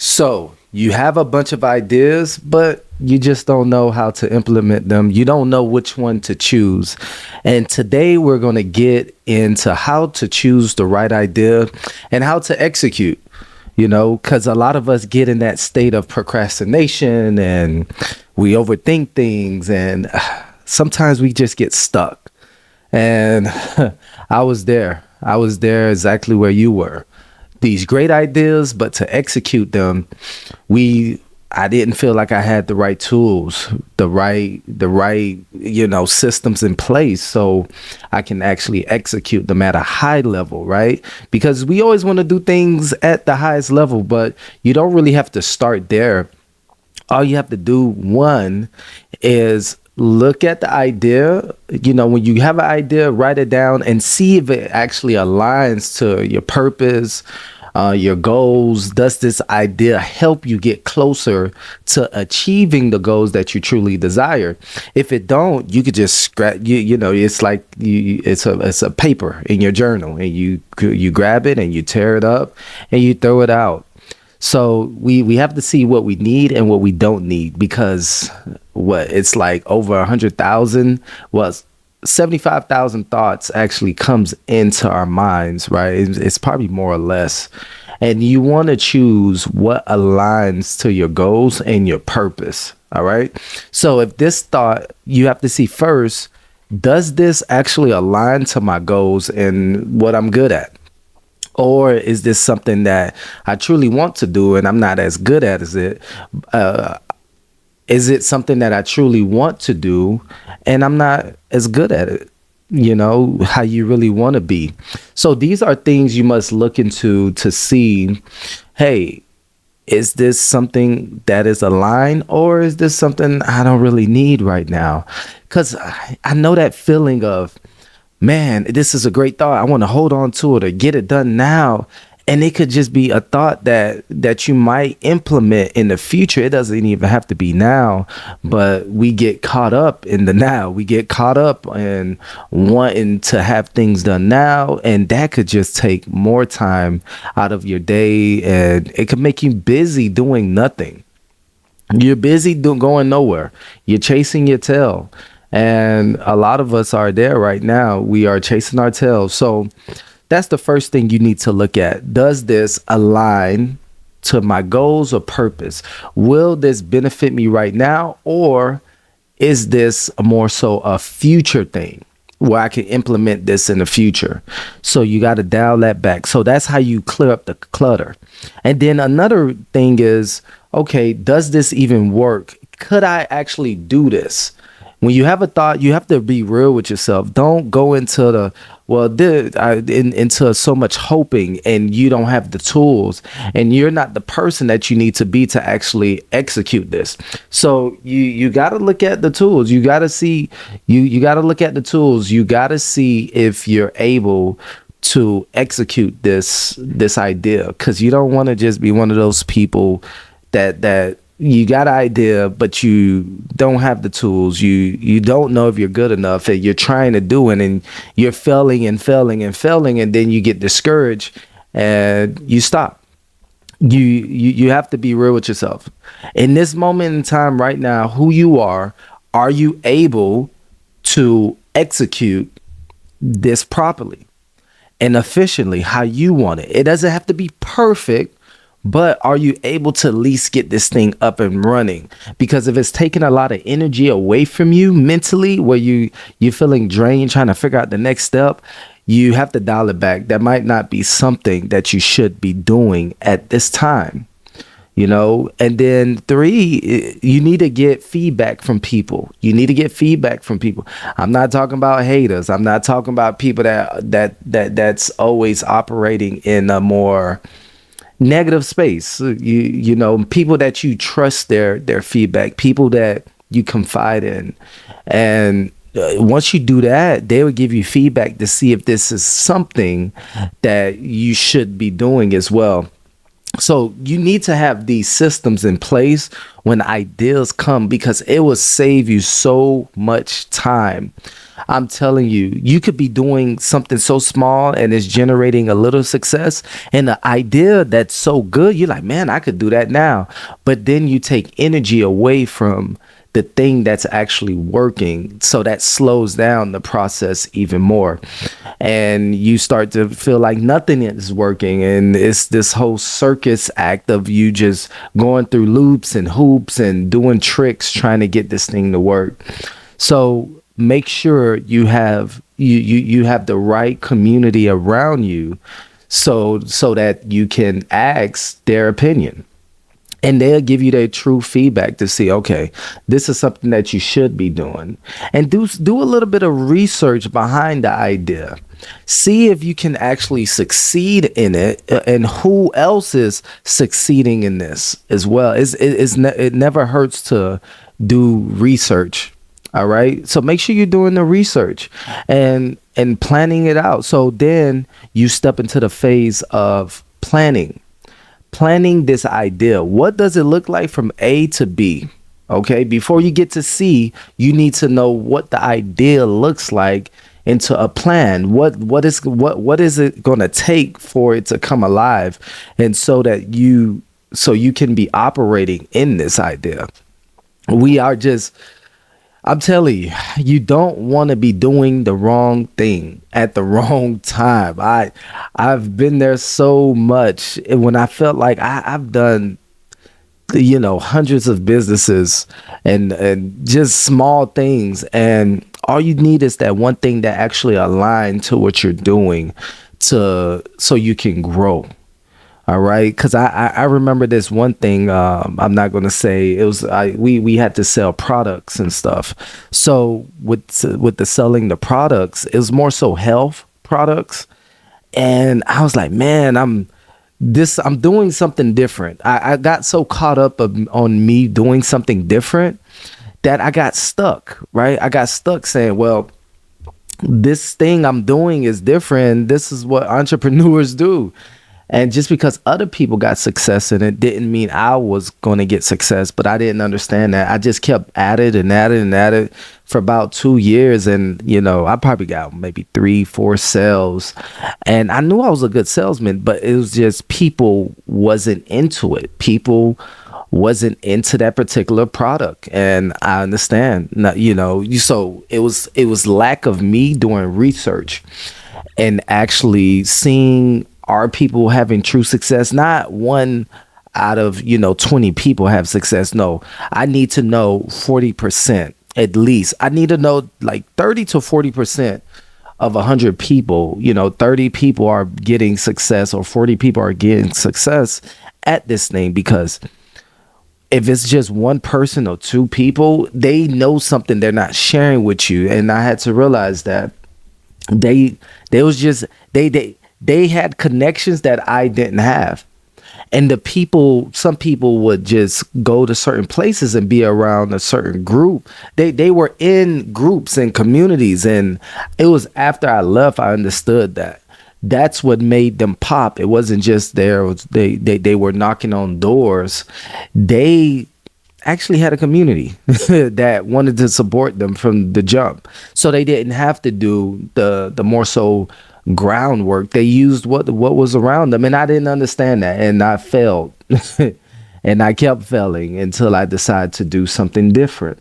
So you have a bunch of ideas, but you just don't know how to implement them. You don't know which one to choose. And today we're going to get into how to choose the right idea and how to execute, because a lot of us get in that state of procrastination and we overthink things and sometimes we just get stuck. And I was there. I was there exactly where you were. These great ideas, but to execute them, I didn't feel like I had the right tools, the right systems in place so I can actually execute them at a high level, right? Because we always want to do things at the highest level, but you don't really have to start there. All you have to do, one, is look at the idea. When you have an idea, write it down and see if it actually aligns to your purpose, your goals. Does this idea help you get closer to achieving the goals that you truly desire? If it don't, you could just scratch. It's like it's a paper in your journal, and you grab it and you tear it up and you throw it out. So we have to see what we need and what we don't need, because it's like over 100,000 was 75,000 thoughts actually comes into our minds, right? It's probably more or less. And you want to choose what aligns to your goals and your purpose. All right. So if this thought, you have to see first, does this actually align to my goals and what I'm good at? Or is this something that I truly want to do and I'm not as good at as it? Is it something that I truly want to do and I'm not as good at it? How you really want to be. So these are things you must look into to see, hey, is this something that is aligned, or is this something I don't really need right now? Because I know that feeling of, man, this is a great thought. I want to hold on to it or get it done now. And it could just be a thought that you might implement in the future. It doesn't even have to be now, but we get caught up in the now. We get caught up in wanting to have things done now, and that could just take more time out of your day, and it could make you busy doing nothing. You're busy going nowhere. You're chasing your tail. And a lot of us are there right now. We are chasing our tails. So that's the first thing you need to look at. Does this align to my goals or purpose? Will this benefit me right now? Or is this more so a future thing where I can implement this in the future? So you got to dial that back. So that's how you clear up the clutter. And then another thing is, okay, does this even work? Could I actually do this? When you have a thought, you have to be real with yourself. Don't go into into so much hoping, and you don't have the tools, and you're not the person that you need to be to actually execute this. So you got to look at the tools. You got to see, you got to look at the tools. You got to see if you're able to execute this idea, because you don't want to just be one of those people that you got an idea, but you don't have the tools. You don't know if you're good enough, and you're trying to do it, and you're failing and failing and failing, and then you get discouraged and you stop. You have to be real with yourself. In this moment in time right now, who you are you able to execute this properly and efficiently how you want it? It doesn't have to be perfect, but are you able to at least get this thing up and running? Because if it's taking a lot of energy away from you mentally, where you're feeling drained trying to figure out the next step, you have to dial it back. That might not be something that you should be doing at this time. And then 3, you need to get feedback from people. I'm not talking about haters. I'm not talking about people that's always operating in a more negative space. People that you trust their feedback, people that you confide in. And once you do that, they will give you feedback to see if this is something that you should be doing as well. So you need to have these systems in place when ideas come, because it will save you so much time. I'm telling you, you could be doing something so small and it's generating a little success, and the idea that's so good, you're like, man, I could do that now. But then you take energy away from the thing that's actually working. So that slows down the process even more. And you start to feel like nothing is working. And it's this whole circus act of you just going through loops and hoops and doing tricks trying to get this thing to work. So make sure you have the right community around you, so that you can ask their opinion, and they'll give you their true feedback to see, okay, this is something that you should be doing. And do a little bit of research behind the idea. See if you can actually succeed in it, and who else is succeeding in this as well. It never hurts to do research. All right. So make sure you're doing the research and planning it out. So then you step into the phase of planning this idea. What does it look like from A to B? Okay, before you get to C, you need to know what the idea looks like into a plan. What is it going to take for it to come alive, and so you can be operating in this idea. We are just I'm telling you, you don't want to be doing the wrong thing at the wrong time. I've been there so much when I felt like I've done, hundreds of businesses and just small things, and all you need is that one thing that actually align to what you're doing, so you can grow. All right, because I remember this one thing. I'm not gonna say it was. We had to sell products and stuff. So with the selling the products, it was more so health products, and I was like, man, I'm doing something different. I got so caught up on me doing something different that I got stuck. Right, I got stuck saying, well, this thing I'm doing is different. This is what entrepreneurs do. And just because other people got success in it didn't mean I was going to get success, but I didn't understand that. I just kept at it and at it and at it for about 2 years. And, I probably got maybe 3, 4 sales. And I knew I was a good salesman, but it was just people wasn't into it. People wasn't into that particular product. And I understand, so it was lack of me doing research and actually seeing, are people having true success? Not one out of 20 people have success. No, I need to know 40% at least. I need to know like 30 to 40% of 100 people. 30 people are getting success or 40 people are getting success at this thing, because if it's just one person or two people, they know something they're not sharing with you. And I had to realize that they was just they had connections that I didn't have. And some people would just go to certain places and be around a certain group. They were in groups and communities. And it was after I left, I understood that that's what made them pop. It wasn't just they were knocking on doors. They actually had a community that wanted to support them from the jump. So they didn't have to do the more so groundwork. They used what was around them, and I didn't understand that, and I failed. And I kept failing until I decided to do something different.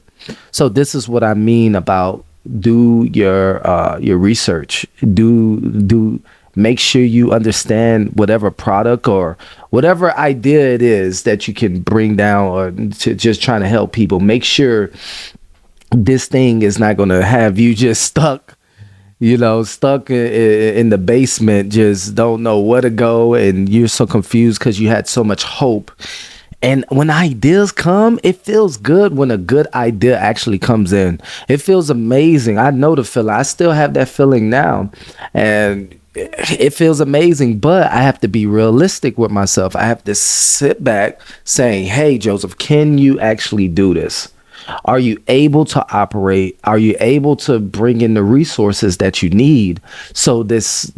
So this is what I mean about do your research. Do make sure you understand whatever product or whatever idea it is that you can bring down, or to just trying to help people. Make sure this thing is not going to have you just stuck in the basement, just don't know where to go, and you're so confused because you had so much hope. And when ideas come, it feels good when a good idea actually comes in. It feels amazing. I know the feeling. I still have that feeling now. And it feels amazing, but I have to be realistic with myself. I have to sit back saying, hey, Joseph, can you actually do this? Are you able to operate? Are you able to bring in the resources that you need so this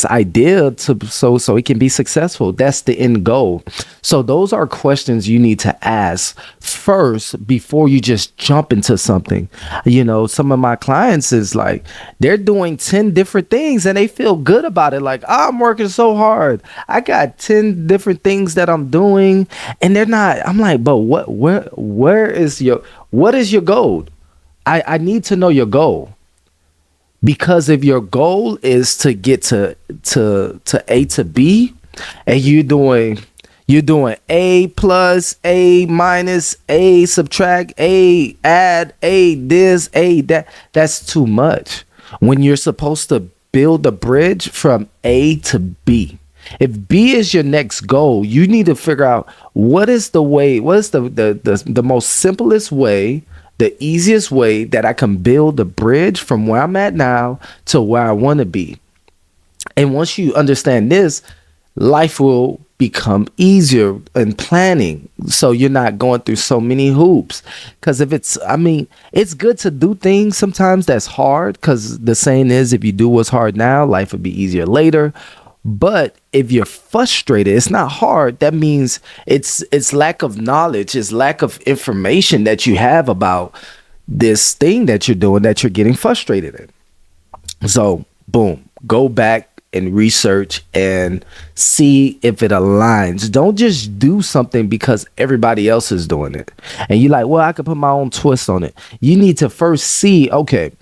idea to so it can be successful? That's the end goal. So those are questions you need to ask first before you just jump into something. Some of my clients is like they're doing 10 different things and they feel good about it. Like, I'm working so hard. I got 10 different things that I'm doing and they're not. I'm like, but what is your goal? I need to know your goal. Because if your goal is to get to A to B, and you're doing A plus, A minus, A subtract, A add, A this, A that, that's too much. When you're supposed to build a bridge from A to B. If B is your next goal, you need to figure out what is the most simplest way, the easiest way that I can build a bridge from where I'm at now to where I want to be. And once you understand this, life will become easier in planning. So you're not going through so many hoops. Because it's good to do things sometimes that's hard. Because the saying is, if you do what's hard now, life will be easier later. But if you're frustrated, it's not hard. That means it's lack of knowledge, it's lack of information that you have about this thing that you're doing that you're getting frustrated in. So, boom, go back and research and see if it aligns. Don't just do something because everybody else is doing it. And you're like, well, I could put my own twist on it. You need to first see, okay,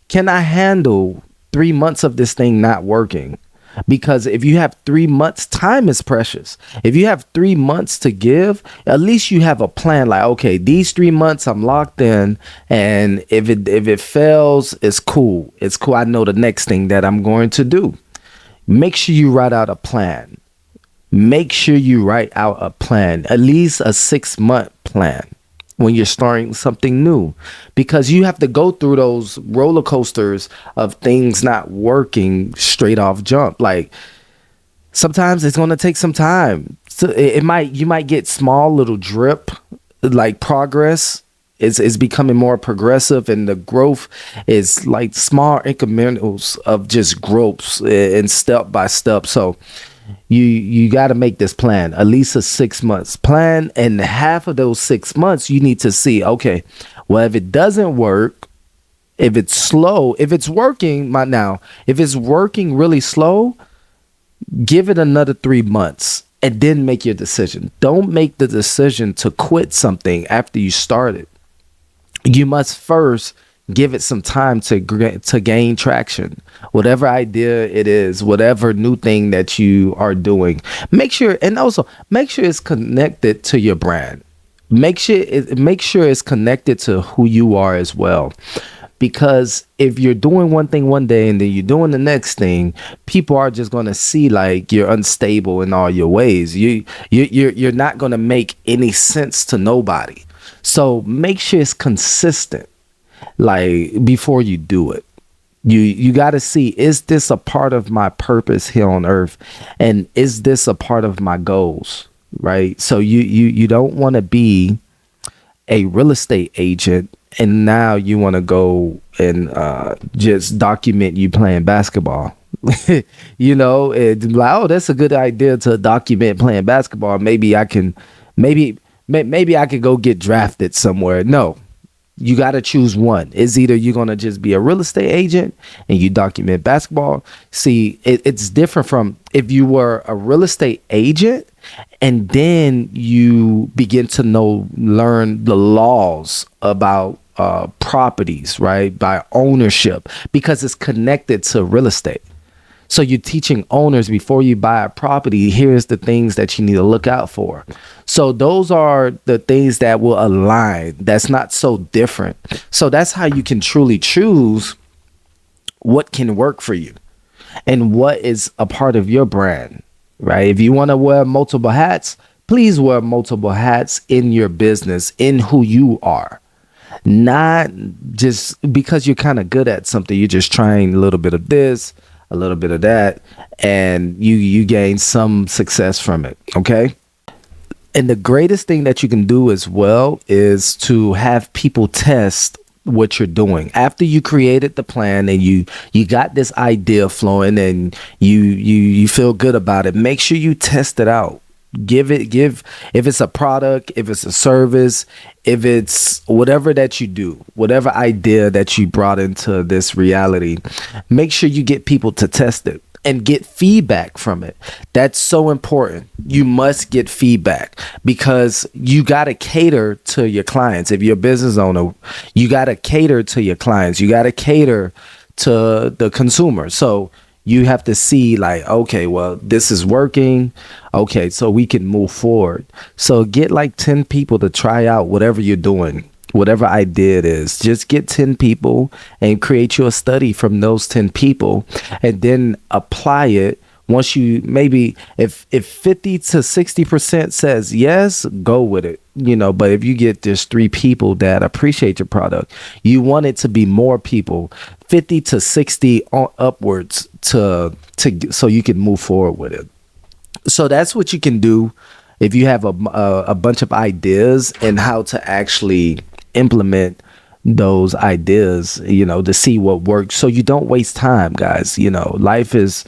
can I handle 3 months of this thing not working? Because if you have 3 months, time is precious. If you have 3 months to give, at least you have a plan. Like, okay, these 3 months I'm locked in, and if it fails, it's cool. It's cool. I know the next thing that I'm going to do. Make sure you write out a plan. Make sure you write out a plan, at least a 6-month plan when you're starting something new, because you have to go through those roller coasters of things not working straight off jump. Like, sometimes it's going to take some time. So you might get small little drip, like progress is becoming more progressive, and the growth is like small incrementals of just growths and step by step. So you got to make this plan, at least a 6 months plan, and half of those 6 months you need to see, okay, well, if it doesn't work, if it's slow, if it's working if it's working really slow, give it another 3 months and then make your decision. Don't make the decision to quit something after you started. You must first give it some time to gain traction. Whatever idea it is, whatever new thing that you are doing, make sure it's connected to your brand. Make sure it's connected to who you are as well. Because if you're doing one thing one day and then you're doing the next thing, people are just going to see like you're unstable in all your ways. You're not going to make any sense to nobody. So make sure it's consistent. Like, before you do it, you got to see, is this a part of my purpose here on earth, and is this a part of my goals, right? So you don't want to be a real estate agent and now you want to go and just document you playing basketball. It's like, oh, that's a good idea to document playing basketball. Maybe I can go get drafted somewhere. No, you got to choose one. It's either you're going to just be a real estate agent and you document basketball. See, it's different from if you were a real estate agent and then you begin to learn the laws about properties, right? By ownership, because it's connected to real estate. So you're teaching owners, before you buy a property, here's the things that you need to look out for. So those are the things that will align. That's not so different. So that's how you can truly choose what can work for you and what is a part of your brand, right? If you want to wear multiple hats, please wear multiple hats in your business, in who you are. Not just because you're kind of good at something, you're just trying a little bit of this, a little bit of that, and you gain some success from it. Okay. And the greatest thing that you can do as well is to have people test what you're doing after you created the plan and you got this idea flowing and you feel good about it. Make sure you test it out. Give if it's a product, if it's a service, if it's whatever that you do, whatever idea that you brought into this reality, make sure you get people to test it and get feedback from it. That's so important. You must get feedback because you got to cater to your clients. If you're a business owner, you got to cater to your clients. You got to cater to the consumer. So you have to see like, okay, well, this is working. Okay, so we can move forward. So get like 10 people to try out whatever you're doing, whatever idea it is. Just get 10 people and create you a study from those 10 people and then apply it. Once you maybe if 50 to 60% says yes, go with it. But if you get just 3 people that appreciate your product, you want it to be more people, 50 to 60 upwards to so you can move forward with it. So that's what you can do if you have a bunch of ideas and how to actually implement those ideas, to see what works, so you don't waste time, guys. Life is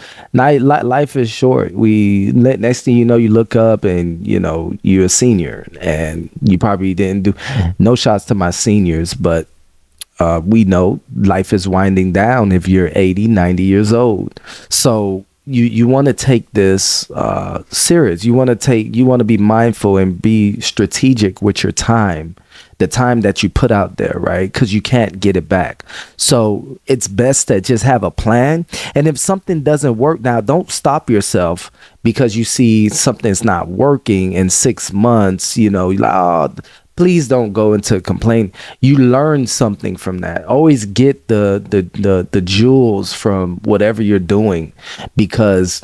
short. Next thing you know, you look up and you're a senior and you probably didn't do no shots to my seniors, but we know life is winding down if you're 80, 90 years old. So you want to take this serious. You want to be mindful and be strategic with your time, the time that you put out there, right? Because you can't get it back. So it's best to just have a plan. And if something doesn't work now, don't stop yourself because you see something's not working in 6 months. You're like, oh, please don't go into complaint. You learn something from that. Always get the jewels from whatever you're doing, because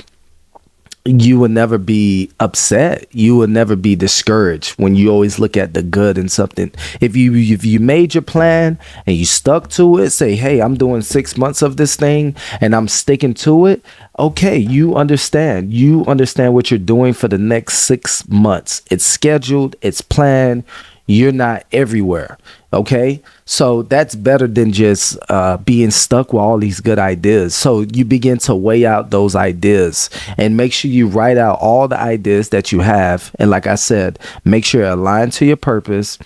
you will never be upset. You will never be discouraged when you always look at the good in something. If you made your plan and you stuck to it, say, hey, I'm doing 6 months of this thing and I'm sticking to it. Okay, you understand what you're doing for the next 6 months. It's scheduled, it's planned. You're not everywhere. Okay, so that's better than just being stuck with all these good ideas. So you begin to weigh out those ideas and make sure you write out all the ideas that you have. And like I said, make sure you're aligned to your purpose.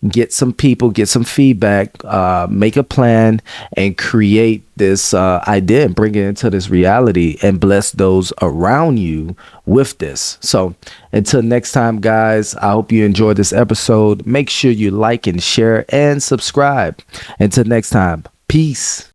Get some people, get some feedback, make a plan, and create this idea and bring it into this reality and bless those around you with this. So until next time, guys, I hope you enjoyed this episode. Make sure you like and share and subscribe. Until next time, peace.